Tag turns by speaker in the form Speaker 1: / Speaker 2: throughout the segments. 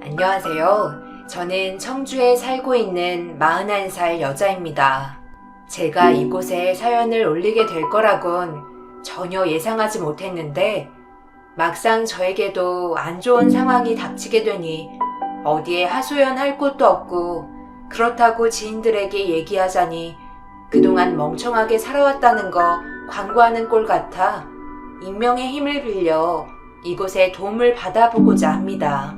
Speaker 1: 안녕하세요. 저는 청주에 살고 있는 41살 여자입니다. 제가 이곳에 사연을 올리게 될 거라곤 전혀 예상하지 못했는데 막상 저에게도 안 좋은 상황이 닥치게 되니 어디에 하소연할 곳도 없고 그렇다고 지인들에게 얘기하자니 그동안 멍청하게 살아왔다는 거 광고하는 꼴 같아 익명의 힘을 빌려 이곳에 도움을 받아보고자 합니다.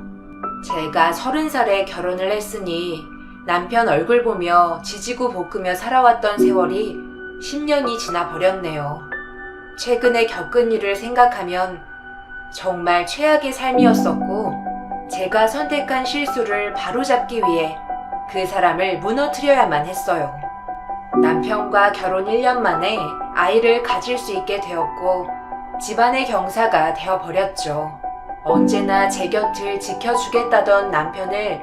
Speaker 1: 제가 30살에 결혼을 했으니 남편 얼굴 보며 지지고 볶으며 살아왔던 세월이 10년이 지나 버렸네요. 최근에 겪은 일을 생각하면 정말 최악의 삶이었었고 제가 선택한 실수를 바로잡기 위해 그 사람을 무너뜨려야만 했어요. 남편과 결혼 1년 만에 아이를 가질 수 있게 되었고 집안의 경사가 되어버렸죠. 언제나 제 곁을 지켜주겠다던 남편을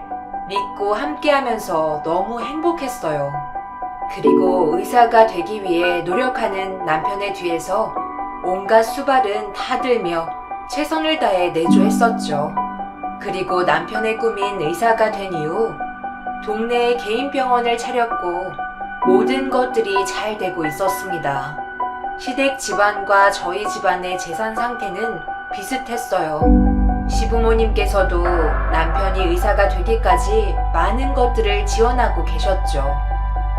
Speaker 1: 믿고 함께하면서 너무 행복했어요. 그리고 의사가 되기 위해 노력하는 남편의 뒤에서 온갖 수발은 다 들며 최선을 다해 내조했었죠. 그리고 남편의 꿈인 의사가 된 이후 동네에 개인 병원을 차렸고 모든 것들이 잘 되고 있었습니다. 시댁 집안과 저희 집안의 재산 상태는 비슷했어요. 시부모님께서도 남편이 의사가 되기까지 많은 것들을 지원하고 계셨죠.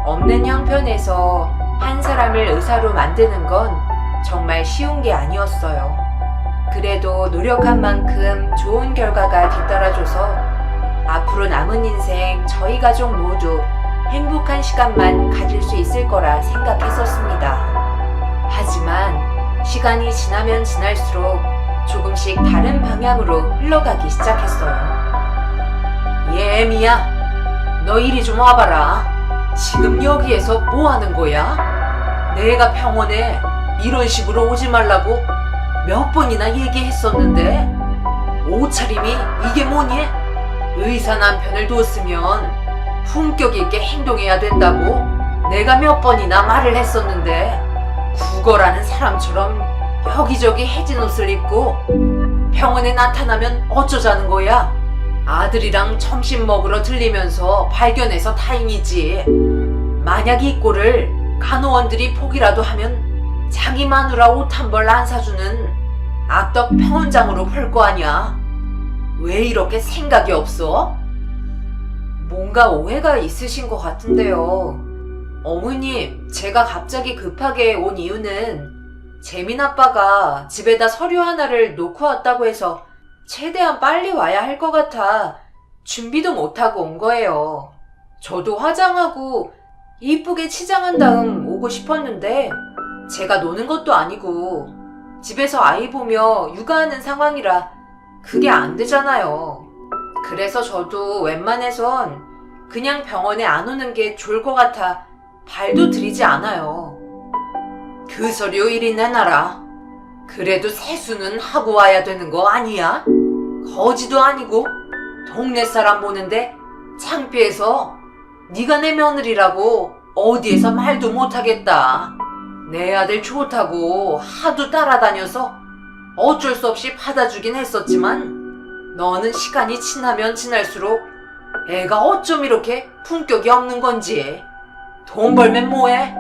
Speaker 1: 없는 형편에서 한 사람을 의사로 만드는 건 정말 쉬운 게 아니었어요. 그래도 노력한 만큼 좋은 결과가 뒤따라줘서 앞으로 남은 인생 저희 가족 모두 행복한 시간만 가질 수 있을 거라 생각했었습니다. 하지만 시간이 지나면 지날수록 조금씩 다른 방향으로 흘러가기 시작했어요. 예미야, 너 이리 좀 와봐라. 지금 여기에서 뭐 하는 거야? 내가 병원에 이런 식으로 오지 말라고 몇 번이나 얘기했었는데 옷차림이 이게 뭐니? 의사 남편을 뒀으면 품격 있게 행동해야 된다고 내가 몇 번이나 말을 했었는데 구걸하는 사람처럼 여기저기 해진 옷을 입고 병원에 나타나면 어쩌자는 거야? 아들이랑 점심 먹으러 들리면서 발견해서 다행이지. 만약 이 꼴을 간호원들이 보기라도 하면 자기 마누라 옷 한 벌 안 사주는 악덕 병원장으로 볼 거 아니야. 왜 이렇게 생각이 없어? 뭔가 오해가 있으신 것 같은데요. 어머님, 제가 갑자기 급하게 온 이유는 재민 아빠가 집에다 서류 하나를 놓고 왔다고 해서 최대한 빨리 와야 할 것 같아 준비도 못하고 온 거예요. 저도 화장하고 이쁘게 치장한 다음 오고 싶었는데 제가 노는 것도 아니고 집에서 아이 보며 육아하는 상황이라 그게 안 되잖아요. 그래서 저도 웬만해선 그냥 병원에 안 오는 게 좋을 것 같아 발도 들이지 않아요. 그 서류 이리 내놔라. 그래도 세수는 하고 와야 되는 거 아니야? 거지도 아니고 동네 사람 보는데 창피해서 네가 내 며느리라고 어디에서 말도 못하겠다. 내 아들 좋다고 하도 따라다녀서 어쩔 수 없이 받아주긴 했었지만 너는 시간이 지나면 지날수록 애가 어쩜 이렇게 품격이 없는 건지. 돈 벌면 뭐해?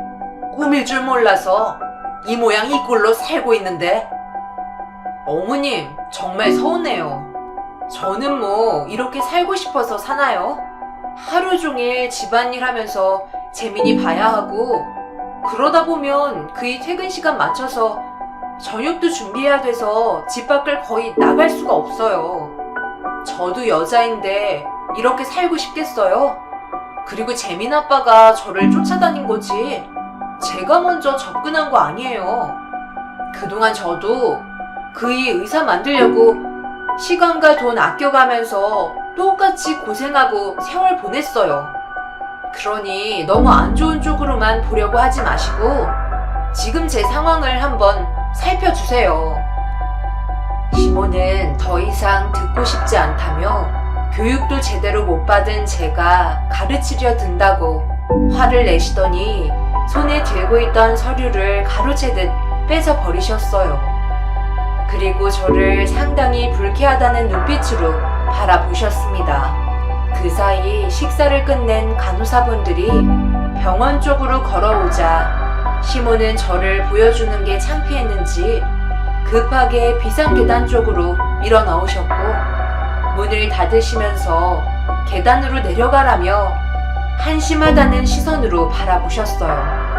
Speaker 1: 꾸밀 줄 몰라서 이 모양 이 꼴로 살고 있는데. 어머님, 정말 서운해요. 저는 뭐 이렇게 살고 싶어서 사나요? 하루 종일 집안일 하면서 재민이 봐야 하고 그러다 보면 그의 퇴근 시간 맞춰서 저녁도 준비해야 돼서 집 밖을 거의 나갈 수가 없어요. 저도 여자인데 이렇게 살고 싶겠어요? 그리고 재민 아빠가 저를 쫓아다닌 거지 제가 먼저 접근한 거 아니에요. 그동안 저도 그의 의사 만들려고 시간과 돈 아껴가면서 똑같이 고생하고 세월 보냈어요. 그러니 너무 안 좋은 쪽으로만 보려고 하지 마시고 지금 제 상황을 한번 살펴주세요. 시모는 더 이상 듣고 싶지 않다며 교육도 제대로 못 받은 제가 가르치려 든다고 화를 내시더니 손에 들고 있던 서류를 가로채듯 뺏어 버리셨어요. 그리고 저를 상당히 불쾌하다는 눈빛으로 바라보셨습니다. 그 사이 식사를 끝낸 간호사분들이 병원 쪽으로 걸어오자 시모는 저를 보여주는 게 창피했는지 급하게 비상계단 쪽으로 밀어 넣으셨고 문을 닫으시면서 계단으로 내려가라며 한심하다는 시선으로 바라보셨어요.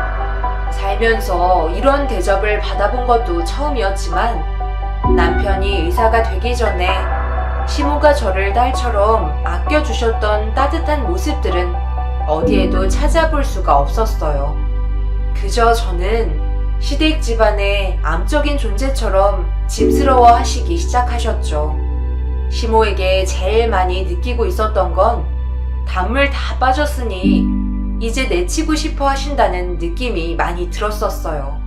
Speaker 1: 살면서 이런 대접을 받아본 것도 처음이었지만 남편이 의사가 되기 전에 시모가 저를 딸처럼 아껴주셨던 따뜻한 모습들은 어디에도 찾아볼 수가 없었어요. 그저 저는 시댁 집안의 암적인 존재처럼 짐스러워 하시기 시작하셨죠. 시모에게 제일 많이 느끼고 있었던 건 단물 다 빠졌으니 이제 내치고 싶어 하신다는 느낌이 많이 들었었어요.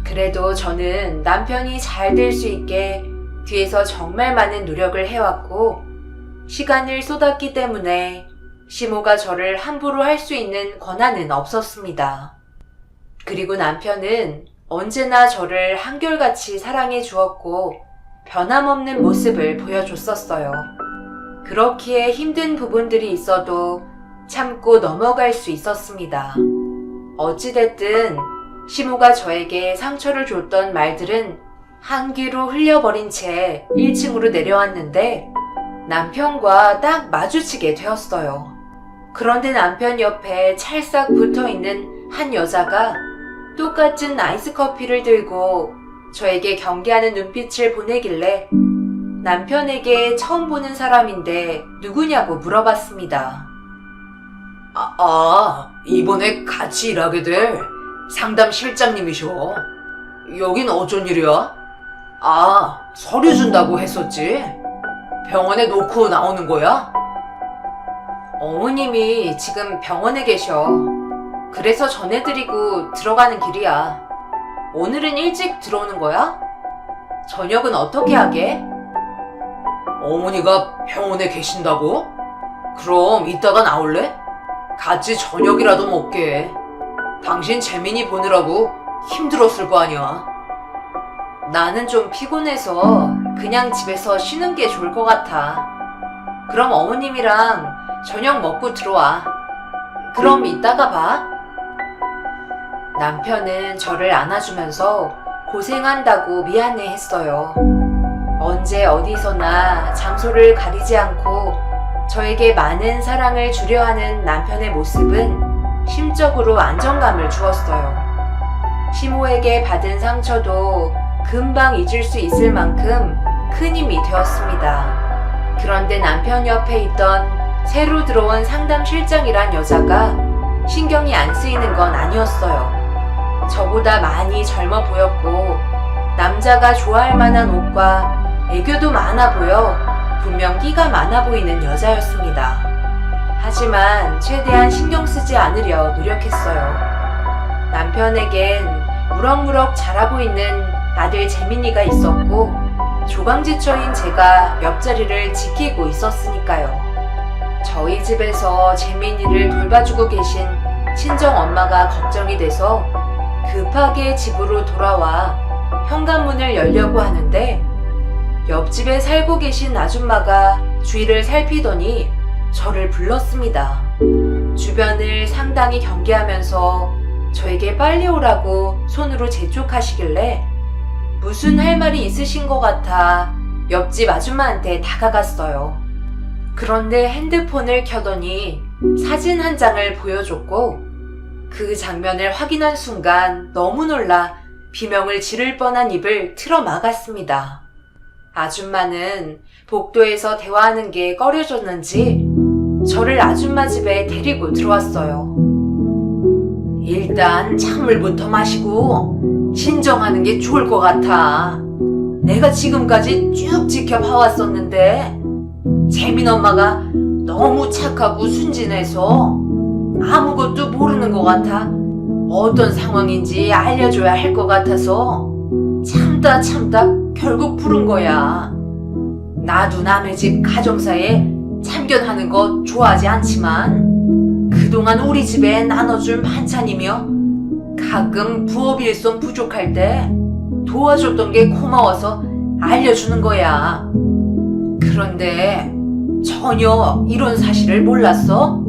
Speaker 1: 그래도 저는 남편이 잘 될 수 있게 뒤에서 정말 많은 노력을 해왔고 시간을 쏟았기 때문에 시모가 저를 함부로 할 수 있는 권한은 없었습니다. 그리고 남편은 언제나 저를 한결같이 사랑해 주었고 변함없는 모습을 보여줬었어요. 그렇기에 힘든 부분들이 있어도 참고 넘어갈 수 있었습니다. 어찌됐든 시모가 저에게 상처를 줬던 말들은 한 귀로 흘려버린 채 1층으로 내려왔는데 남편과 딱 마주치게 되었어요. 그런데 남편 옆에 찰싹 붙어있는 한 여자가 똑같은 아이스 커피를 들고 저에게 경계하는 눈빛을 보내길래 남편에게 처음 보는 사람인데 누구냐고 물어봤습니다. 이번에 같이 일하게 될 상담 실장님이셔. 여긴 어쩐 일이야? 서류 준다고 했었지. 병원에 놓고 나오는 거야? 어머님이 지금 병원에 계셔. 그래서 전해드리고 들어가는 길이야. 오늘은 일찍 들어오는 거야? 저녁은 어떻게 하게? 어머니가 병원에 계신다고? 그럼 이따가 나올래? 같이 저녁이라도 먹게. 당신 재민이 보느라고 힘들었을 거 아니야. 나는 좀 피곤해서 그냥 집에서 쉬는 게 좋을 것 같아. 그럼 어머님이랑 저녁 먹고 들어와. 그럼 이따가 봐. 남편은 저를 안아주면서 고생한다고 미안해 했어요. 언제 어디서나 장소를 가리지 않고 저에게 많은 사랑을 주려 하는 남편의 모습은 심적으로 안정감을 주었어요. 시모에게 받은 상처도 금방 잊을 수 있을 만큼 큰 힘이 되었습니다. 그런데 남편 옆에 있던 새로 들어온 상담 실장이란 여자가 신경이 안 쓰이는 건 아니었어요. 저보다 많이 젊어 보였고 남자가 좋아할 만한 옷과 애교도 많아 보여 분명 끼가 많아 보이는 여자였습니다. 하지만 최대한 신경 쓰지 않으려 노력했어요. 남편에겐 무럭무럭 자라고 있는 아들 재민이가 있었고 조강지처인 제가 옆자리를 지키고 있었으니까요. 저희 집에서 재민이를 돌봐주고 계신 친정엄마가 걱정이 돼서 급하게 집으로 돌아와 현관문을 열려고 하는데 옆집에 살고 계신 아줌마가 주위를 살피더니 저를 불렀습니다. 주변을 상당히 경계하면서 저에게 빨리 오라고 손으로 재촉하시길래 무슨 할 말이 있으신 것 같아 옆집 아줌마한테 다가갔어요. 그런데 핸드폰을 켜더니 사진 한 장을 보여줬고 그 장면을 확인한 순간 너무 놀라 비명을 지를 뻔한 입을 틀어 막았습니다. 아줌마는 복도에서 대화하는 게 꺼려졌는지 저를 아줌마 집에 데리고 들어왔어요. 일단 찬물부터 마시고 신정하는 게 좋을 것 같아. 내가 지금까지 쭉 지켜봐왔었는데 재민 엄마가 너무 착하고 순진해서 아무것도 모르는 것 같아. 어떤 상황인지 알려줘야 할 것 같아서 참다 결국 부른 거야. 나도 남의 집 가정사에 참견하는 거 좋아하지 않지만 그동안 우리 집에 나눠준 반찬이며 가끔 부업 일손 부족할 때 도와줬던 게 고마워서 알려주는 거야. 그런데 전혀 이런 사실을 몰랐어?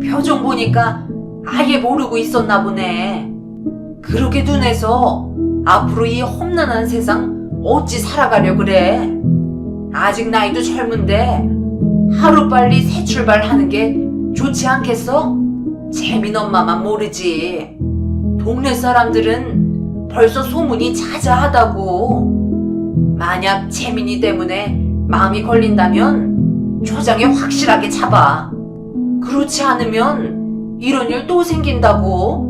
Speaker 1: 표정 보니까 아예 모르고 있었나 보네. 그렇게 둔해서 앞으로 이 험난한 세상 어찌 살아가려 그래? 아직 나이도 젊은데 하루빨리 새 출발하는 게 좋지 않겠어? 재민 엄마만 모르지. 동네 사람들은 벌써 소문이 자자하다고. 만약 재민이 때문에 마음이 걸린다면 초장에 확실하게 잡아. 그렇지 않으면 이런 일 또 생긴다고.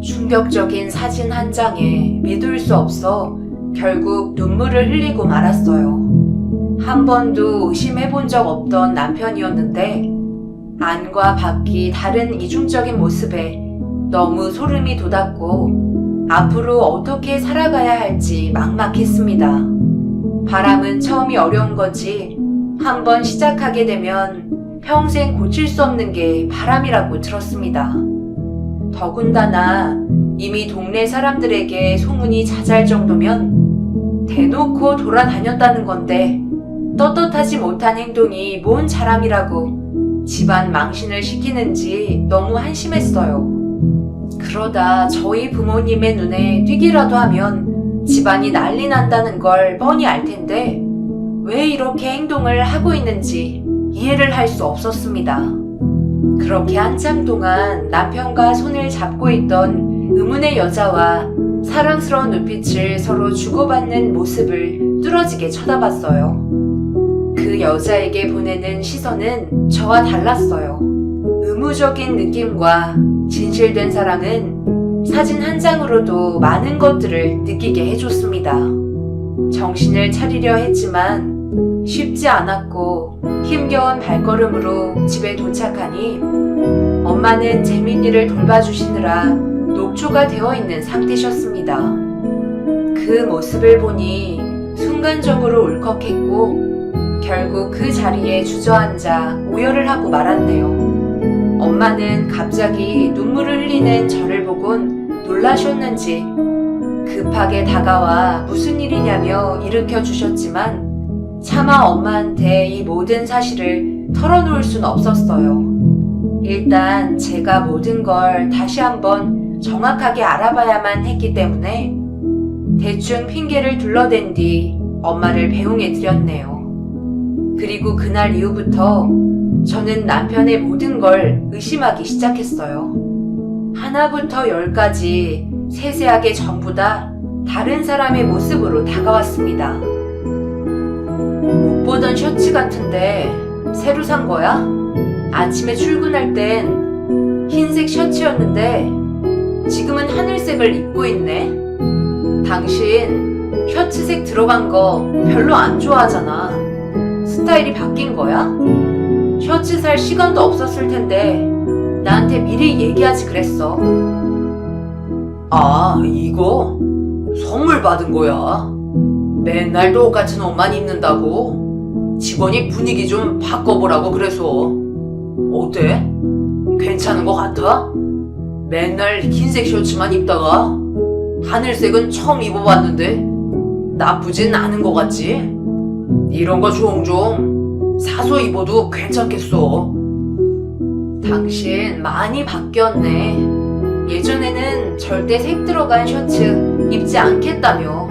Speaker 1: 충격적인 사진 한 장에 믿을 수 없어 결국 눈물을 흘리고 말았어요. 한 번도 의심해본 적 없던 남편이었는데 안과 밖이 다른 이중적인 모습에 너무 소름이 돋았고 앞으로 어떻게 살아가야 할지 막막했습니다. 바람은 처음이 어려운 거지 한 번 시작하게 되면 평생 고칠 수 없는 게 바람이라고 들었습니다. 더군다나 이미 동네 사람들에게 소문이 자자할 정도면 대놓고 돌아다녔다는 건데 떳떳하지 못한 행동이 뭔 자랑이라고 집안 망신을 시키는지 너무 한심했어요. 그러다 저희 부모님의 눈에 띄기라도 하면 집안이 난리 난다는 걸 뻔히 알 텐데 왜 이렇게 행동을 하고 있는지 이해를 할 수 없었습니다. 그렇게 한참 동안 남편과 손을 잡고 있던 의문의 여자와 사랑스러운 눈빛을 서로 주고받는 모습을 뚫어지게 쳐다봤어요. 그 여자에게 보내는 시선은 저와 달랐어요. 의무적인 느낌과 진실된 사랑은 사진 한 장으로도 많은 것들을 느끼게 해줬습니다. 정신을 차리려 했지만 쉽지 않았고 힘겨운 발걸음으로 집에 도착하니 엄마는 재민이를 돌봐주시느라 녹초가 되어 있는 상태셨습니다. 그 모습을 보니 순간적으로 울컥했고 결국 그 자리에 주저앉아 오열을 하고 말았네요. 엄마는 갑자기 눈물을 흘리는 저를 보곤 놀라셨는지 급하게 다가와 무슨 일이냐며 일으켜 주셨지만 차마 엄마한테 이 모든 사실을 털어놓을 순 없었어요. 일단 제가 모든 걸 다시 한번 정확하게 알아봐야만 했기 때문에 대충 핑계를 둘러댄 뒤 엄마를 배웅해 드렸네요. 그리고 그날 이후부터 저는 남편의 모든 걸 의심하기 시작했어요. 하나부터 열까지 세세하게 전부 다 다른 사람의 모습으로 다가왔습니다. 못 보던 셔츠 같은데 새로 산 거야? 아침에 출근할 땐 흰색 셔츠였는데 지금은 하늘색을 입고 있네. 당신 셔츠색 들어간 거 별로 안 좋아하잖아. 스타일이 바뀐 거야? 셔츠 살 시간도 없었을 텐데 나한테 미리 얘기하지 그랬어. 아, 이거 선물 받은 거야. 맨날 똑같은 옷만 입는다고 직원이 분위기 좀 바꿔보라고 그래서. 어때? 괜찮은 거 같아? 맨날 흰색 셔츠만 입다가 하늘색은 처음 입어봤는데 나쁘진 않은 거 같지? 이런 거 종종 사서 입어도 괜찮겠어. 당신 많이 바뀌었네. 예전에는 절대 색 들어간 셔츠 입지 않겠다며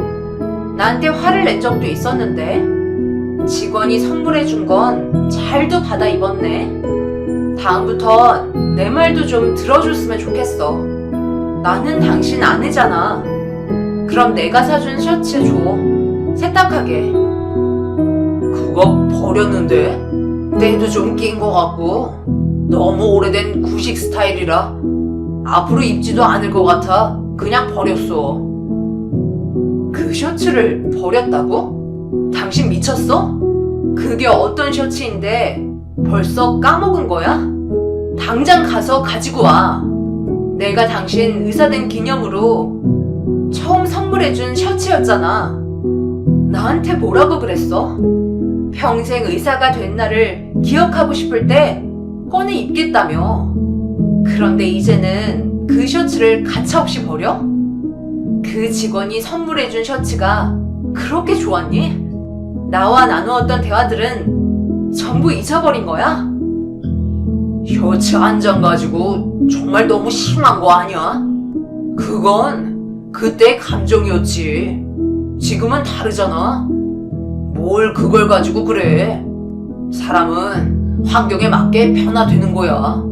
Speaker 1: 나한테 화를 낸 적도 있었는데 직원이 선물해준 건 잘도 받아 입었네. 다음부턴 내 말도 좀 들어줬으면 좋겠어. 나는 당신 아내잖아. 그럼 내가 사준 셔츠 줘. 세탁하게. 그거 버렸는데? 때도 좀 낀 것 같고 너무 오래된 구식 스타일이라 앞으로 입지도 않을 것 같아 그냥 버렸어. 그 셔츠를 버렸다고? 당신 미쳤어? 그게 어떤 셔츠인데 벌써 까먹은 거야? 당장 가서 가지고 와. 내가 당신 의사된 기념으로 처음 선물해준 셔츠였잖아. 나한테 뭐라고 그랬어? 평생 의사가 된 날을 기억하고 싶을 때 꺼내 입겠다며. 그런데 이제는 그 셔츠를 가차없이 버려? 그 직원이 선물해준 셔츠가 그렇게 좋았니? 나와 나누었던 대화들은 전부 잊어버린 거야? 셔츠 한 장 가지고 정말 너무 심한 거 아니야? 그건 그때 감정이었지. 지금은 다르잖아. 뭘 그걸 가지고 그래. 사람은 환경에 맞게 변화되는 거야.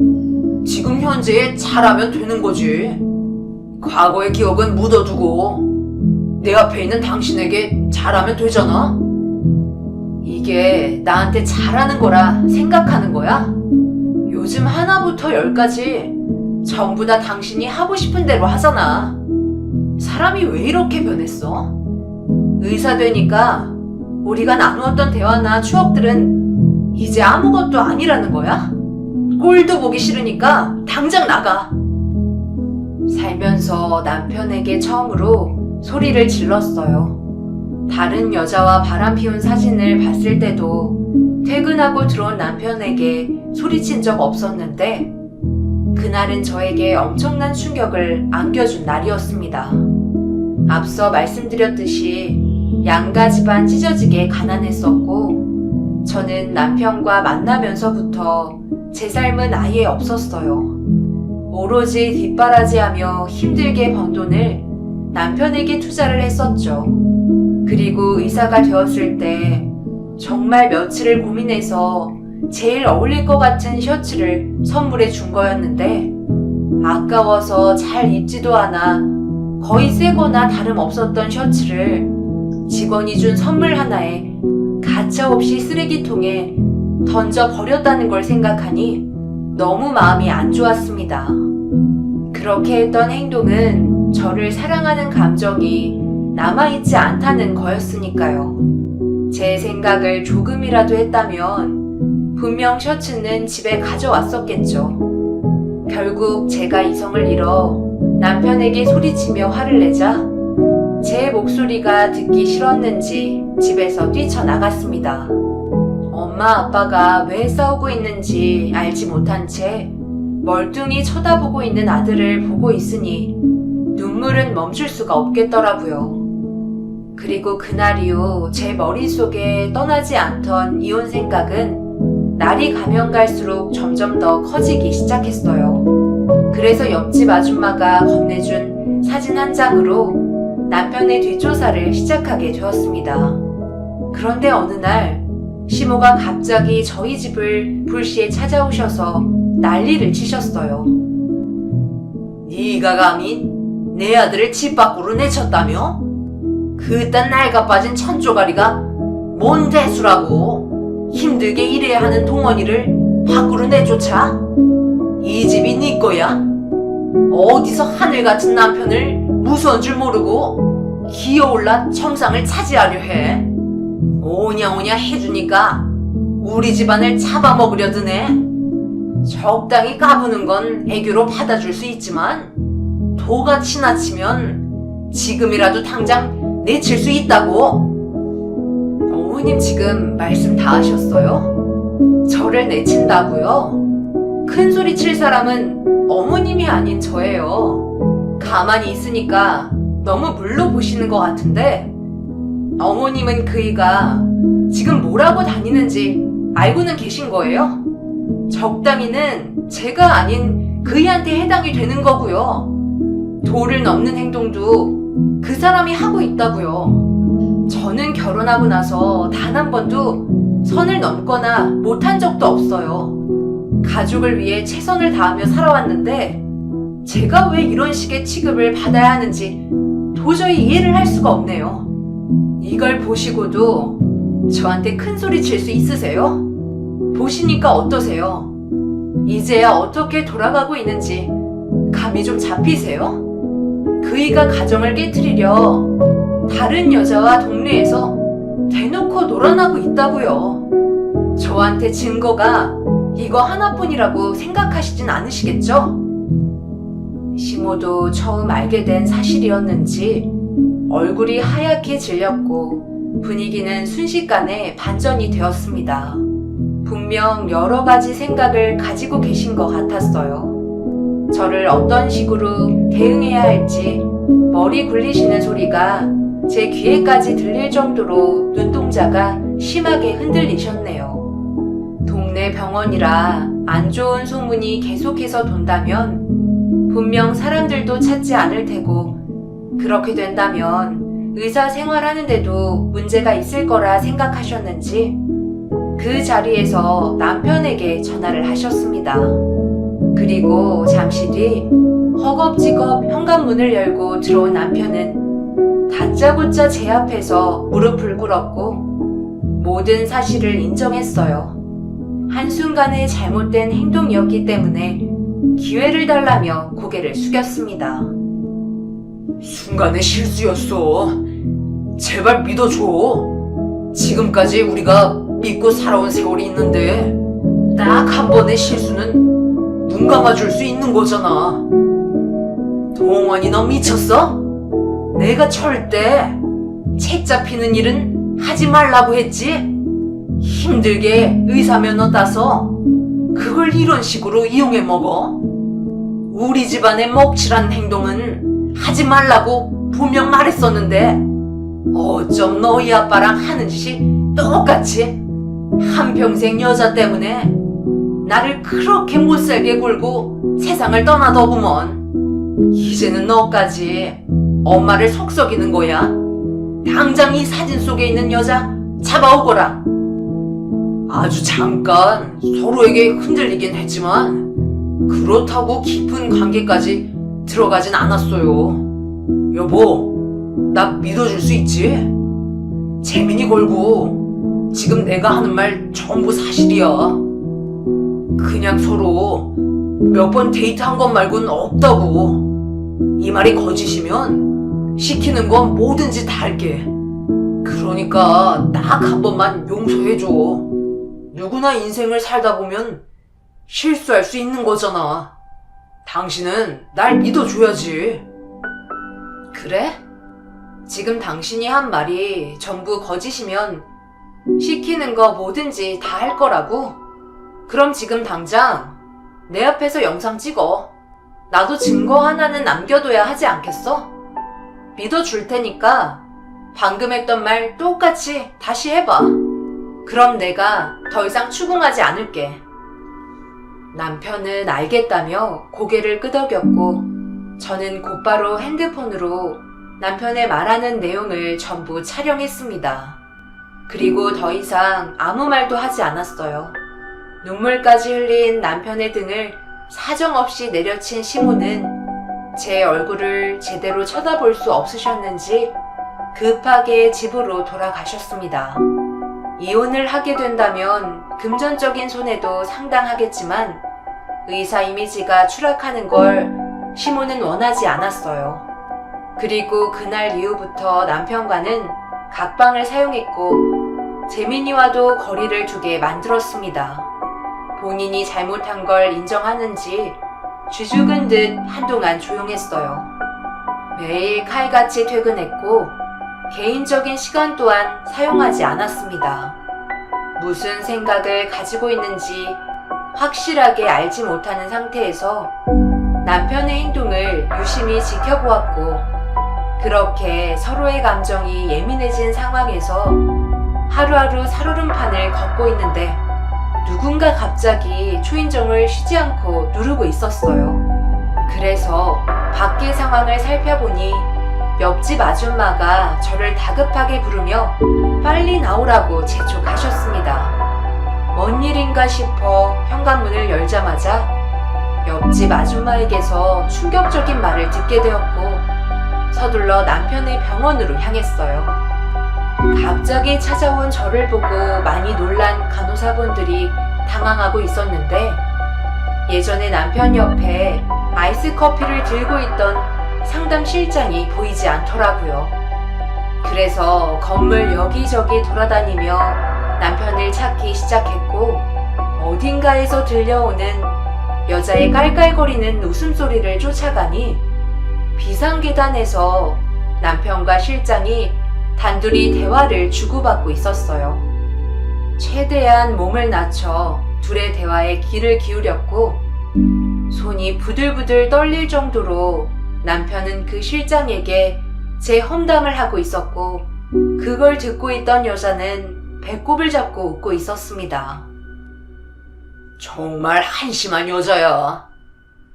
Speaker 1: 지금 현재에 잘하면 되는 거지. 과거의 기억은 묻어두고 내 앞에 있는 당신에게 잘하면 되잖아. 이게 나한테 잘하는 거라 생각하는 거야? 요즘 하나부터 열까지 전부 다 당신이 하고 싶은 대로 하잖아. 사람이 왜 이렇게 변했어? 의사 되니까 우리가 나누었던 대화나 추억들은 이제 아무것도 아니라는 거야? 꼴도 보기 싫으니까 당장 나가. 살면서 남편에게 처음으로 소리를 질렀어요. 다른 여자와 바람 피운 사진을 봤을 때도 퇴근하고 들어온 남편에게 소리친 적 없었는데 그날은 저에게 엄청난 충격을 안겨준 날이었습니다. 앞서 말씀드렸듯이 양가 집안 찢어지게 가난했었고 저는 남편과 만나면서부터 제 삶은 아예 없었어요. 오로지 뒷바라지하며 힘들게 번 돈을 남편에게 투자를 했었죠. 그리고 의사가 되었을 때 정말 며칠을 고민해서 제일 어울릴 것 같은 셔츠를 선물해 준 거였는데 아까워서 잘 입지도 않아 거의 새거나 다름없었던 셔츠를 직원이 준 선물 하나에 가차없이 쓰레기통에 던져 버렸다는 걸 생각하니 너무 마음이 안 좋았습니다. 그렇게 했던 행동은 저를 사랑하는 감정이 남아있지 않다는 거였으니까요. 제 생각을 조금이라도 했다면 분명 셔츠는 집에 가져왔었겠죠. 결국 제가 이성을 잃어 남편에게 소리치며 화를 내자 제 목소리가 듣기 싫었는지 집에서 뛰쳐나갔습니다. 엄마 아빠가 왜 싸우고 있는지 알지 못한 채 멀뚱히 쳐다보고 있는 아들을 보고 있으니 눈물은 멈출 수가 없겠더라고요. 그리고 그날 이후 제 머릿속에 떠나지 않던 이혼 생각은 날이 가면 갈수록 점점 더 커지기 시작했어요. 그래서 옆집 아줌마가 건네준 사진 한 장으로 남편의 뒷조사를 시작하게 되었습니다. 그런데 어느 날 시모가 갑자기 저희 집을 불시에 찾아오셔서 난리를 치셨어요. 네가 감히 내 아들을 집 밖으로 내쳤다며? 그딴 낡아 빠진 천조가리가 뭔 대수라고. 힘들게 일해야 하는 동원이를 밖으로 내쫓아? 이 집이 네 거야? 어디서 하늘 같은 남편을 무서운 줄 모르고 기어올라 청상을 차지하려 해. 오냐오냐 해주니까 우리 집안을 잡아먹으려 드네. 적당히 까부는 건 애교로 받아줄 수 있지만 도가 지나치면 지금이라도 당장 내칠 수 있다고. 어머님 지금 말씀 다 하셨어요? 저를 내친다고요? 큰 소리 칠 사람은 어머님이 아닌 저예요. 가만히 있으니까 너무 물러 보시는 것 같은데 어머님은 그이가 지금 뭐라고 다니는지 알고는 계신 거예요? 적당히는 제가 아닌 그이한테 해당이 되는 거고요. 도를 넘는 행동도 그 사람이 하고 있다고요. 저는 결혼하고 나서 단 한 번도 선을 넘거나 못한 적도 없어요. 가족을 위해 최선을 다하며 살아왔는데 제가 왜 이런 식의 취급을 받아야 하는지 도저히 이해를 할 수가 없네요. 이걸 보시고도 저한테 큰 소리 칠 수 있으세요? 보시니까 어떠세요? 이제야 어떻게 돌아가고 있는지 감이 좀 잡히세요? 그이가 가정을 깨트리려 다른 여자와 동네에서 대놓고 놀아나고 있다고요. 저한테 증거가 이거 하나뿐이라고 생각하시진 않으시겠죠? 시모도 처음 알게 된 사실이었는지 얼굴이 하얗게 질렸고 분위기는 순식간에 반전이 되었습니다. 분명 여러 가지 생각을 가지고 계신 것 같았어요. 저를 어떤 식으로 대응해야 할지 머리 굴리시는 소리가 제 귀에까지 들릴 정도로 눈동자가 심하게 흔들리셨네요. 동네 병원이라 안 좋은 소문이 계속해서 돈다면 분명 사람들도 찾지 않을 테고, 그렇게 된다면 의사 생활하는데도 문제가 있을 거라 생각하셨는지 그 자리에서 남편에게 전화를 하셨습니다. 그리고 잠시 뒤 허겁지겁 현관문을 열고 들어온 남편은 다짜고짜 제 앞에서 무릎을 꿇었고 모든 사실을 인정했어요. 한순간의 잘못된 행동이었기 때문에 기회를 달라며 고개를 숙였습니다. 순간의 실수였어. 제발 믿어줘. 지금까지 우리가 믿고 살아온 세월이 있는데 딱 한 번의 실수는 눈 감아줄 수 있는 거잖아. 동원이 너 미쳤어? 내가 절대 책 잡히는 일은 하지 말라고 했지? 힘들게 의사 면허 따서 그걸 이런 식으로 이용해 먹어? 우리 집안의 먹칠한 행동은 하지 말라고 분명 말했었는데 어쩜 너희 아빠랑 하는 짓이 똑같이 한평생 여자 때문에 나를 그렇게 못살게 굴고 세상을 떠나더구먼. 이제는 너까지 엄마를 속썩이는 거야? 당장 이 사진 속에 있는 여자 잡아오거라. 아주 잠깐 서로에게 흔들리긴 했지만 그렇다고 깊은 관계까지 들어가진 않았어요. 여보, 나 믿어줄 수 있지? 재민이 걸고 지금 내가 하는 말 전부 사실이야. 그냥 서로 몇 번 데이트한 것 말고는 없다고. 이 말이 거짓이면 시키는 건 뭐든지 다 할게. 그러니까 딱 한 번만 용서해줘. 누구나 인생을 살다 보면 실수할 수 있는 거잖아. 당신은 날 믿어줘야지. 그래? 지금 당신이 한 말이 전부 거짓이면 시키는 거 뭐든지 다 할 거라고? 그럼 지금 당장 내 앞에서 영상 찍어. 나도 증거 하나는 남겨둬야 하지 않겠어? 믿어줄 테니까 방금 했던 말 똑같이 다시 해봐. 그럼 내가 더 이상 추궁하지 않을게. 남편은 알겠다며 고개를 끄덕였고 저는 곧바로 핸드폰으로 남편의 말하는 내용을 전부 촬영했습니다. 그리고 더 이상 아무 말도 하지 않았어요. 눈물까지 흘린 남편의 등을 사정없이 내려친 시모는 제 얼굴을 제대로 쳐다볼 수 없으셨는지 급하게 집으로 돌아가셨습니다. 이혼을 하게 된다면 금전적인 손해도 상당하겠지만 의사 이미지가 추락하는 걸 시모는 원하지 않았어요. 그리고 그날 이후부터 남편과는 각방을 사용했고 재민이와도 거리를 두게 만들었습니다. 본인이 잘못한 걸 인정하는지 쥐죽은 듯 한동안 조용했어요. 매일 칼같이 퇴근했고 개인적인 시간 또한 사용하지 않았습니다. 무슨 생각을 가지고 있는지 확실하게 알지 못하는 상태에서 남편의 행동을 유심히 지켜보았고 그렇게 서로의 감정이 예민해진 상황에서 하루하루 살얼음판을 걷고 있는데 누군가 갑자기 초인종을 쉬지 않고 누르고 있었어요. 그래서 밖의 상황을 살펴보니 옆집 아줌마가 저를 다급하게 부르며 빨리 나오라고 재촉하셨습니다. 뭔 일인가 싶어 현관문을 열자마자 옆집 아줌마에게서 충격적인 말을 듣게 되었고 서둘러 남편의 병원으로 향했어요. 갑자기 찾아온 저를 보고 많이 놀란 간호사분들이 당황하고 있었는데 예전에 남편 옆에 아이스 커피를 들고 있던 상담실장이 보이지 않더라고요. 그래서 건물 여기저기 돌아다니며 남편을 찾기 시작했고 어딘가에서 들려오는 여자의 깔깔거리는 웃음소리를 쫓아가니 비상계단에서 남편과 실장이 단둘이 대화를 주고받고 있었어요. 최대한 몸을 낮춰 둘의 대화에 귀를 기울였고 손이 부들부들 떨릴 정도로
Speaker 2: 남편은 그 실장에게 제 험담을 하고 있었고 그걸 듣고 있던 여자는 배꼽을 잡고 웃고 있었습니다.
Speaker 1: 정말 한심한 여자야.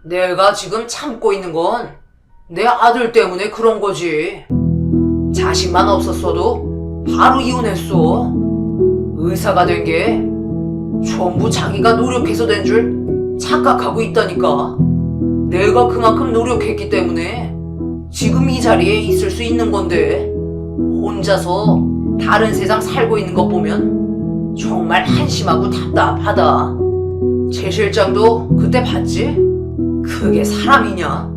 Speaker 1: 내가 지금 참고 있는 건 내 아들 때문에 그런 거지. 자식만 없었어도 바로 이혼했어. 의사가 된 게 전부 자기가 노력해서 된 줄 착각하고 있다니까. 내가 그만큼 노력했기 때문에 지금 이 자리에 있을 수 있는 건데 혼자서 다른 세상 살고 있는 것 보면 정말 한심하고 답답하다. 최 실장도 그때 봤지? 그게 사람이냐?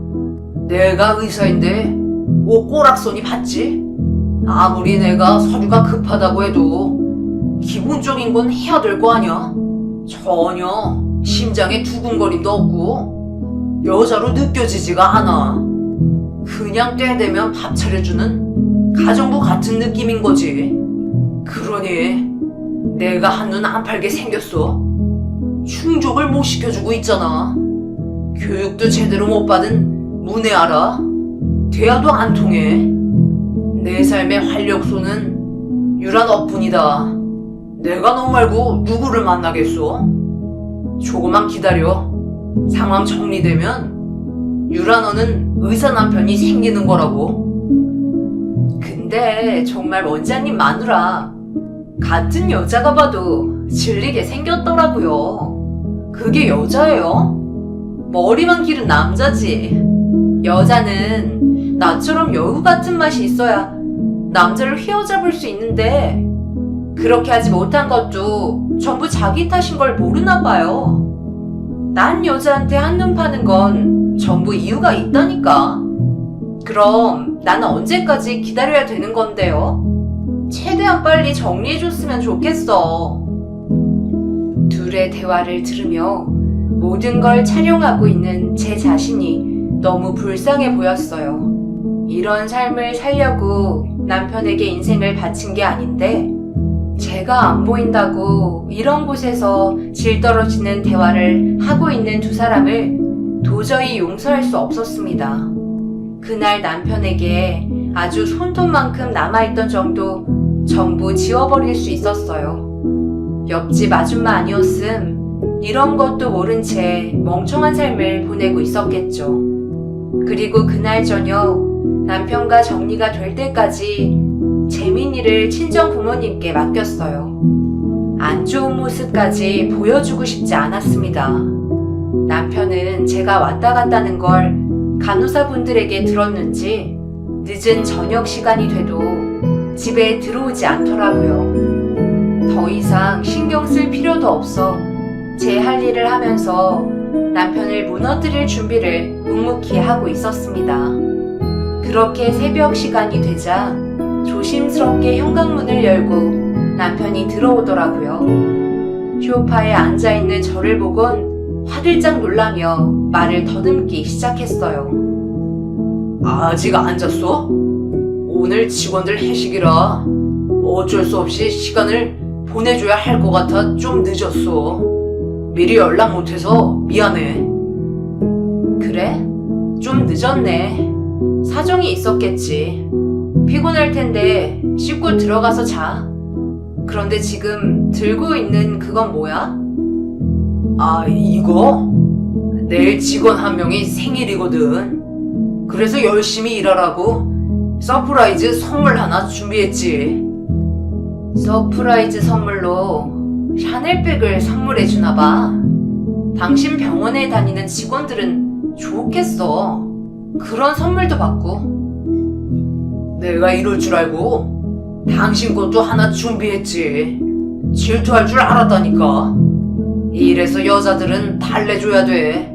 Speaker 1: 내가 의사인데 뭐 꼬락서니 봤지? 아무리 내가 서류가 급하다고 해도 기본적인 건 해야 될 거 아니야? 전혀 심장에 두근거림도 없고 여자로 느껴지지가 않아. 그냥 때 되면 밥 차려주는 가정부 같은 느낌인 거지. 그러니 내가 한눈 안 팔게 생겼어. 충족을 못 시켜주고 있잖아. 교육도 제대로 못 받은 문외아라. 대화도 안 통해. 내 삶의 활력소는 유라 너뿐이다. 내가 너 말고 누구를 만나겠어? 조금만 기다려. 상황 정리되면 유라 너는 의사 남편이 생기는 거라고.
Speaker 2: 근데 정말 원장님 마누라 같은 여자가 봐도 질리게 생겼더라고요. 그게 여자예요? 머리만 기른 남자지. 여자는 나처럼 여우 같은 맛이 있어야 남자를 휘어잡을 수 있는데 그렇게 하지 못한 것도 전부 자기 탓인 걸 모르나 봐요. 난 여자한테 한눈 파는 건 전부 이유가 있다니까. 그럼 나는 언제까지 기다려야 되는 건데요? 최대한 빨리 정리해줬으면 좋겠어. 둘의 대화를 들으며 모든 걸 촬영하고 있는 제 자신이 너무 불쌍해 보였어요. 이런 삶을 살려고 남편에게 인생을 바친 게 아닌데 제가 안 보인다고 이런 곳에서 질 떨어지는 대화를 하고 있는 두 사람을 도저히 용서할 수 없었습니다. 그날 남편에게 아주 손톱만큼 남아있던 정도 전부 지워버릴 수 있었어요. 옆집 아줌마 아니었음 이런 것도 모른 채 멍청한 삶을 보내고 있었겠죠. 그리고 그날 저녁 남편과 정리가 될 때까지 재민이를 친정 부모님께 맡겼어요. 안 좋은 모습까지 보여주고 싶지 않았습니다. 남편은 제가 왔다 갔다는 걸 간호사분들에게 들었는지 늦은 저녁 시간이 돼도 집에 들어오지 않더라고요. 더 이상 신경 쓸 필요도 없어 제 할 일을 하면서 남편을 무너뜨릴 준비를 묵묵히 하고 있었습니다. 그렇게 새벽 시간이 되자 조심스럽게 현관문을 열고 남편이 들어오더라고요. 소파에 앉아있는 저를 보곤 화들짝 놀라며 말을 더듬기 시작했어요.
Speaker 1: 아직 안 잤어? 오늘 직원들 회식이라 어쩔 수 없이 시간을 보내줘야 할 것 같아 좀 늦었어. 미리 연락 못해서 미안해.
Speaker 2: 그래? 좀 늦었네. 사정이 있었겠지. 피곤할 텐데 씻고 들어가서 자. 그런데 지금 들고 있는 그건 뭐야?
Speaker 1: 아, 이거? 내일 직원 한 명이 생일이거든. 그래서 열심히 일하라고 서프라이즈 선물 하나 준비했지.
Speaker 2: 서프라이즈 선물로 샤넬백을 선물해주나봐. 당신 병원에 다니는 직원들은 좋겠어. 그런 선물도 받고.
Speaker 1: 내가 이럴 줄 알고 당신 것도 하나 준비했지. 질투할 줄 알았다니까. 이래서 여자들은 달래줘야 돼.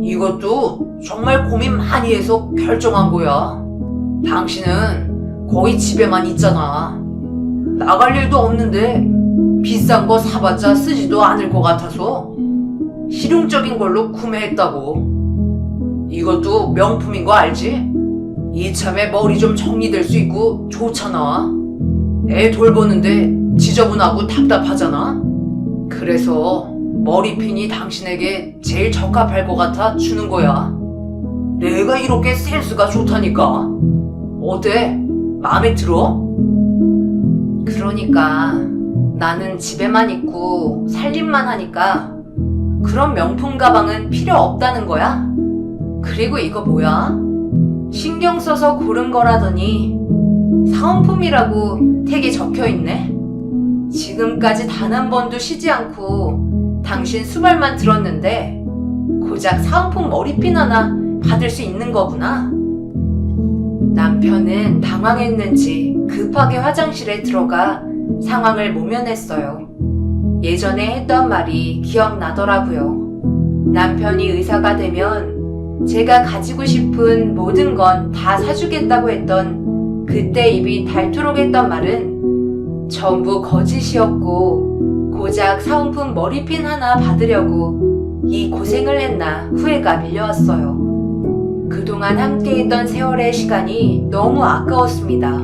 Speaker 1: 이것도 정말 고민 많이 해서 결정한 거야. 당신은 거의 집에만 있잖아. 나갈 일도 없는데 비싼 거 사봤자 쓰지도 않을 것 같아서 실용적인 걸로 구매했다고. 이것도 명품인 거 알지? 이참에 머리 좀 정리될 수 있고 좋잖아. 애 돌보는데 지저분하고 답답하잖아. 그래서 머리핀이 당신에게 제일 적합할 것 같아 주는 거야. 내가 이렇게 센스가 좋다니까. 어때? 마음에 들어?
Speaker 2: 그러니까 나는 집에만 있고 살림만 하니까 그런 명품 가방은 필요 없다는 거야? 그리고 이거 뭐야? 신경 써서 고른 거라더니 사은품이라고 택이 적혀 있네? 지금까지 단 한 번도 쉬지 않고 당신 수발만 들었는데 고작 사은품 머리핀 하나 받을 수 있는 거구나. 남편은 당황했는지 급하게 화장실에 들어가 상황을 모면했어요. 예전에 했던 말이 기억나더라고요. 남편이 의사가 되면 제가 가지고 싶은 모든 건 다 사주겠다고 했던 그때 입이 닳도록 했던 말은 전부 거짓이었고 고작 사은품 머리핀 하나 받으려고 이 고생을 했나 후회가 밀려왔어요. 그동안 함께했던 세월의 시간이 너무 아까웠습니다.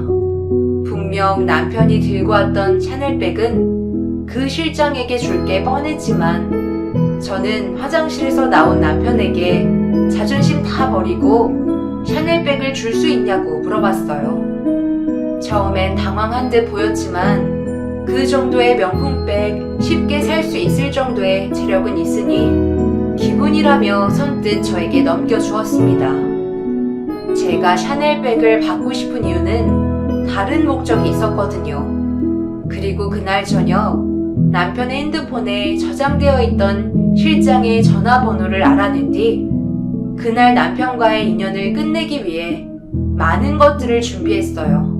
Speaker 2: 분명 남편이 들고 왔던 샤넬백은 그 실장에게 줄 게 뻔했지만 저는 화장실에서 나온 남편에게 자존심 다 버리고 샤넬백을 줄 수 있냐고 물어봤어요. 처음엔 당황한 듯 보였지만 그 정도의 명품백 쉽게 살 수 있을 정도의 재력은 있으니 기분이라며 선뜻 저에게 넘겨주었습니다. 제가 샤넬백을 받고 싶은 이유는 다른 목적이 있었거든요. 그리고 그날 저녁 남편의 핸드폰에 저장되어 있던 실장의 전화번호를 알아낸 뒤 그날 남편과의 인연을 끝내기 위해 많은 것들을 준비했어요.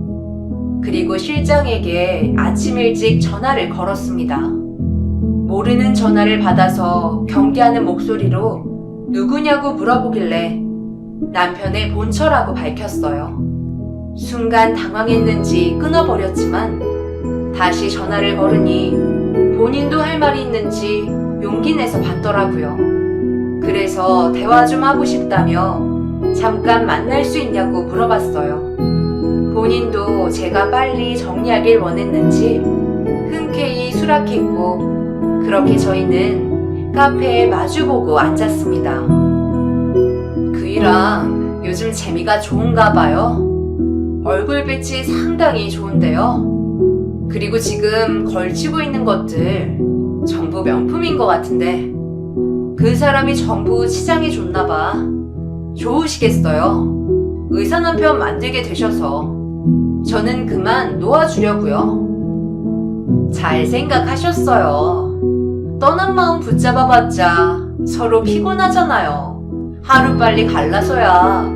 Speaker 2: 그리고 실장에게 아침 일찍 전화를 걸었습니다. 모르는 전화를 받아서 경계하는 목소리로 누구냐고 물어보길래 남편의 본처라고 밝혔어요. 순간 당황했는지 끊어버렸지만 다시 전화를 걸으니 본인도 할 말이 있는지 용기 내서 받더라고요. 그래서 대화 좀 하고 싶다며 잠깐 만날 수 있냐고 물어봤어요. 본인도 제가 빨리 정리하길 원했는지 흔쾌히 수락했고 그렇게 저희는 카페에 마주보고 앉았습니다. 그이랑 요즘 재미가 좋은가 봐요. 얼굴빛이 상당히 좋은데요. 그리고 지금 걸치고 있는 것들 전부 명품인 것 같은데 그 사람이 전부 치장이 좋나 봐. 좋으시겠어요. 의사 남편 만들게 되셔서 저는 그만 놓아주려고요. 잘 생각하셨어요. 떠난 마음 붙잡아봤자 서로 피곤하잖아요. 하루빨리 갈라서야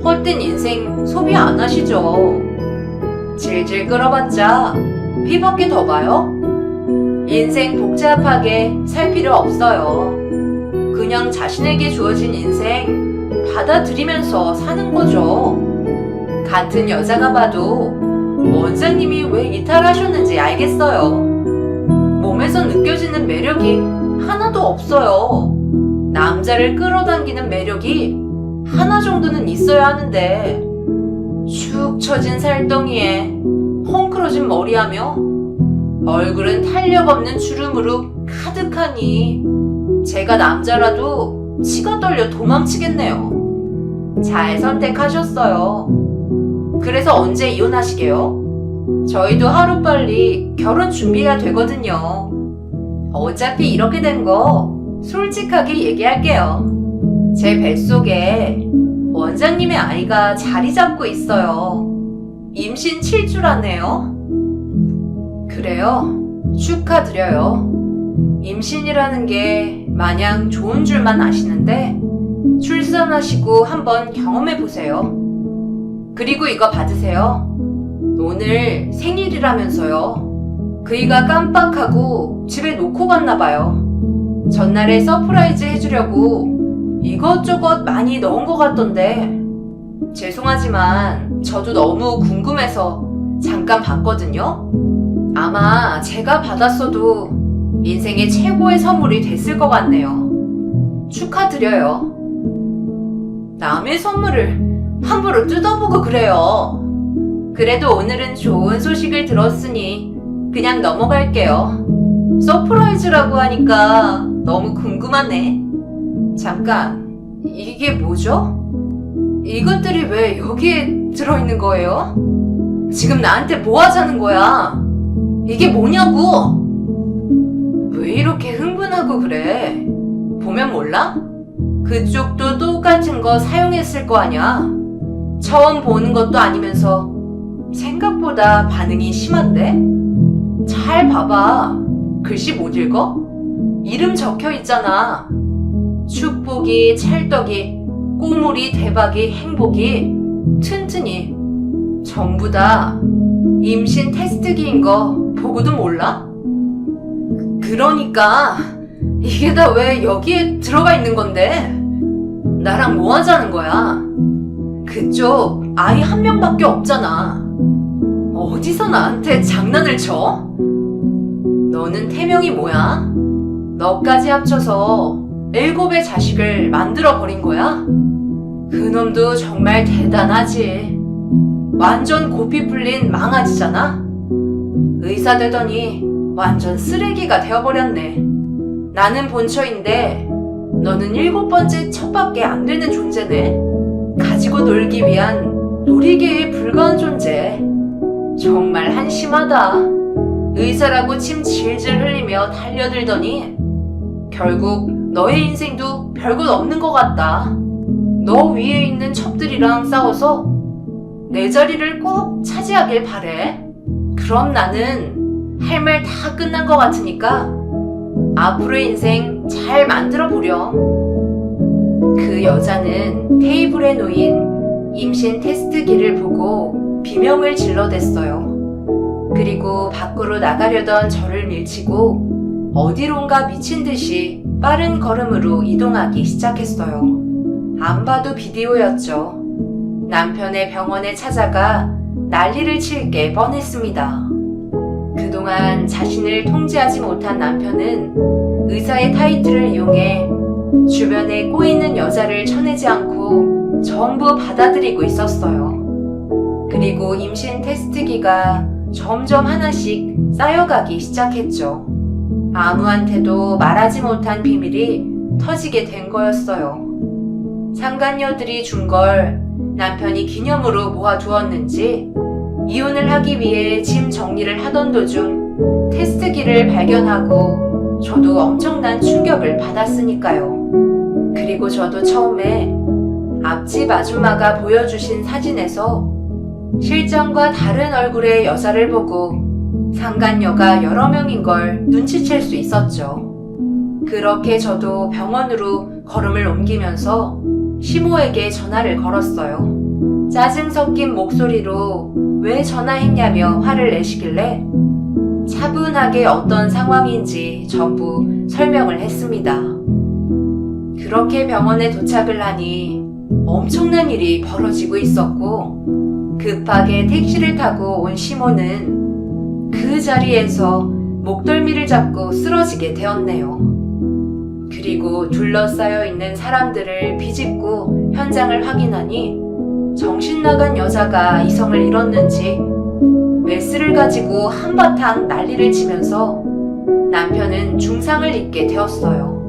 Speaker 2: 헛된 인생 소비 안 하시죠. 질질 끌어봤자 피밖에 더 봐요. 인생 복잡하게 살 필요 없어요. 그냥 자신에게 주어진 인생 받아들이면서 사는 거죠. 같은 여자가 봐도 원장님이 왜 이탈하셨는지 알겠어요. 몸에서 느껴지는 매력이 하나도 없어요. 남자를 끌어당기는 매력이 하나 정도는 있어야 하는데 축 처진 살덩이에 헝클어진 머리하며 얼굴은 탄력 없는 주름으로 가득하니 제가 남자라도 치가 떨려 도망치겠네요. 잘 선택하셨어요. 그래서 언제 이혼하시게요? 저희도 하루빨리 결혼 준비해야 되거든요. 어차피 이렇게 된 거 솔직하게 얘기할게요. 제 뱃속에 원장님의 아이가 자리 잡고 있어요. 임신 7주라네요. 그래요? 축하드려요. 임신이라는 게 마냥 좋은 줄만 아시는데 출산하시고 한번 경험해보세요. 그리고 이거 받으세요. 오늘 생일이라면서요. 그이가 깜빡하고 집에 놓고 갔나봐요. 전날에 서프라이즈 해주려고 이것저것 많이 넣은 것 같던데 죄송하지만 저도 너무 궁금해서 잠깐 봤거든요. 아마 제가 받았어도 인생의 최고의 선물이 됐을 것 같네요. 축하드려요. 남의 선물을 함부로 뜯어보고 그래요. 그래도 오늘은 좋은 소식을 들었으니 그냥 넘어갈게요. 서프라이즈라고 하니까 너무 궁금하네. 잠깐, 이게 뭐죠? 이것들이 왜 여기에 들어있는 거예요? 지금 나한테 뭐 하자는 거야? 이게 뭐냐고? 왜 이렇게 흥분하고 그래? 보면 몰라? 그쪽도 똑같은 거 사용했을 거 아냐? 처음 보는 것도 아니면서 생각보다 반응이 심한데? 잘 봐봐. 글씨 못 읽어? 이름 적혀 있잖아. 축복이, 찰떡이, 꼬물이, 대박이, 행복이, 튼튼이 전부 다 임신 테스트기인 거 보고도 몰라? 그러니까 이게 다 왜 여기에 들어가 있는 건데? 나랑 뭐 하자는 거야? 그쪽 아이 한 명밖에 없잖아. 어디서 나한테 장난을 쳐? 너는 태명이 뭐야? 너까지 합쳐서 7의 자식을 만들어버린 거야? 그놈도 정말 대단하지. 완전 고삐 풀린 망아지잖아? 의사 되더니 완전 쓰레기가 되어버렸네. 나는 본처인데 너는 7번째 첩밖에 안 되는 존재네. 가지고 놀기 위한 놀이개에 불과한 존재. 정말 한심하다. 의사라고 침 질질 흘리며 달려들더니 결국 너의 인생도 별것 없는 것 같다. 너 위에 있는 첩들이랑 싸워서 내 자리를 꼭 차지하길 바래. 그럼 나는 할 말 다 끝난 것 같으니까 앞으로의 인생 잘 만들어 보렴. 그 여자는 테이블에 놓인 임신 테스트기를 보고 비명을 질러댔어요. 그리고 밖으로 나가려던 저를 밀치고 어디론가 미친 듯이 빠른 걸음으로 이동하기 시작했어요. 안 봐도 비디오였죠. 남편의 병원에 찾아가 난리를 칠 게 뻔했습니다. 그동안 자신을 통제하지 못한 남편은 의사의 타이틀을 이용해 주변에 꼬이는 여자를 쳐내지 않고 전부 받아들이고 있었어요. 그리고 임신 테스트기가 점점 하나씩 쌓여가기 시작했죠. 아무한테도 말하지 못한 비밀이 터지게 된 거였어요. 상간녀들이 준 걸 남편이 기념으로 모아두었는지 이혼을 하기 위해 짐 정리를 하던 도중 테스트기를 발견하고 저도 엄청난 충격을 받았으니까요. 그리고 저도 처음에 앞집 아줌마가 보여주신 사진에서 실장과 다른 얼굴의 여자를 보고 상간녀가 여러 명인 걸 눈치챌 수 있었죠. 그렇게 저도 병원으로 걸음을 옮기면서 시모에게 전화를 걸었어요. 짜증 섞인 목소리로 왜 전화했냐며 화를 내시길래 차분하게 어떤 상황인지 전부 설명을 했습니다. 그렇게 병원에 도착을 하니 엄청난 일이 벌어지고 있었고 급하게 택시를 타고 온 시모는 그 자리에서 목덜미를 잡고 쓰러지게 되었네요. 그리고 둘러싸여 있는 사람들을 비집고 현장을 확인하니 정신 나간 여자가 이성을 잃었는지 메스를 가지고 한바탕 난리를 치면서 남편은 중상을 입게 되었어요.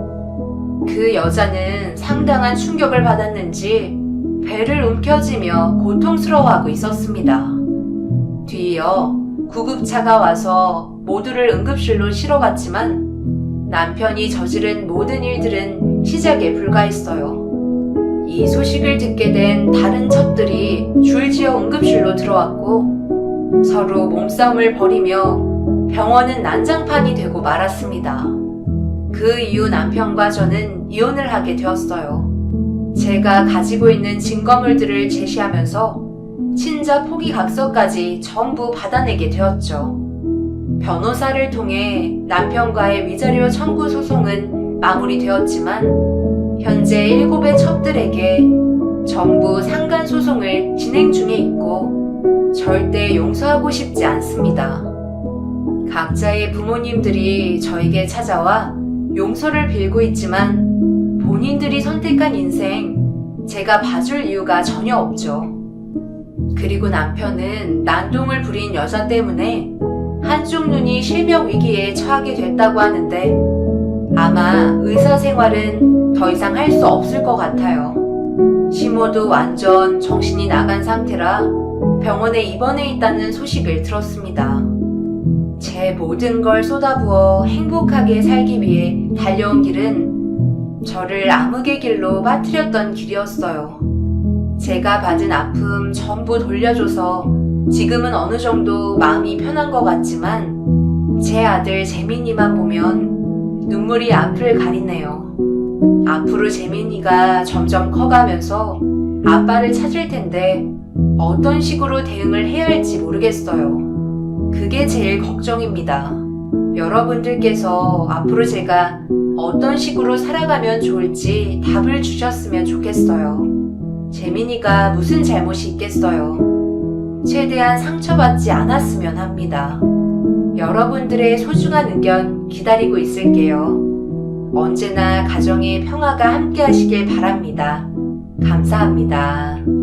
Speaker 2: 그 여자는 상당한 충격을 받았는지 배를 움켜쥐며 고통스러워하고 있었습니다. 뒤이어 구급차가 와서 모두를 응급실로 실어갔지만 남편이 저지른 모든 일들은 시작에 불과했어요. 이 소식을 듣게 된 다른 첩들이 줄지어 응급실로 들어왔고 서로 몸싸움을 벌이며 병원은 난장판이 되고 말았습니다. 그 이후 남편과 저는 이혼을 하게 되었어요. 제가 가지고 있는 증거물들을 제시하면서 친자 포기 각서까지 전부 받아내게 되었죠. 변호사를 통해 남편과의 위자료 청구 소송은 마무리되었지만 현재 7의 첩들에게 전부 상간 소송을 진행 중에 있고 절대 용서하고 싶지 않습니다. 각자의 부모님들이 저에게 찾아와 용서를 빌고 있지만 본인들이 선택한 인생 제가 봐줄 이유가 전혀 없죠. 그리고 남편은 난동을 부린 여자 때문에 한쪽 눈이 실명 위기에 처하게 됐다고 하는데 아마 의사 생활은 더 이상 할 수 없을 것 같아요. 시모도 완전 정신이 나간 상태라 병원에 입원해 있다는 소식을 들었습니다. 제 모든 걸 쏟아부어 행복하게 살기 위해 달려온 길은 저를 암흑의 길로 빠뜨렸던 길이었어요. 제가 받은 아픔 전부 돌려줘서 지금은 어느 정도 마음이 편한 것 같지만 제 아들 재민이만 보면 눈물이 앞을 가리네요. 앞으로 재민이가 점점 커가면서 아빠를 찾을 텐데 어떤 식으로 대응을 해야 할지 모르겠어요. 그게 제일 걱정입니다. 여러분들께서 앞으로 제가 어떤 식으로 살아가면 좋을지 답을 주셨으면 좋겠어요. 재민이가 무슨 잘못이 있겠어요. 최대한 상처받지 않았으면 합니다. 여러분들의 소중한 의견 기다리고 있을게요. 언제나 가정의 평화가 함께 하시길 바랍니다. 감사합니다.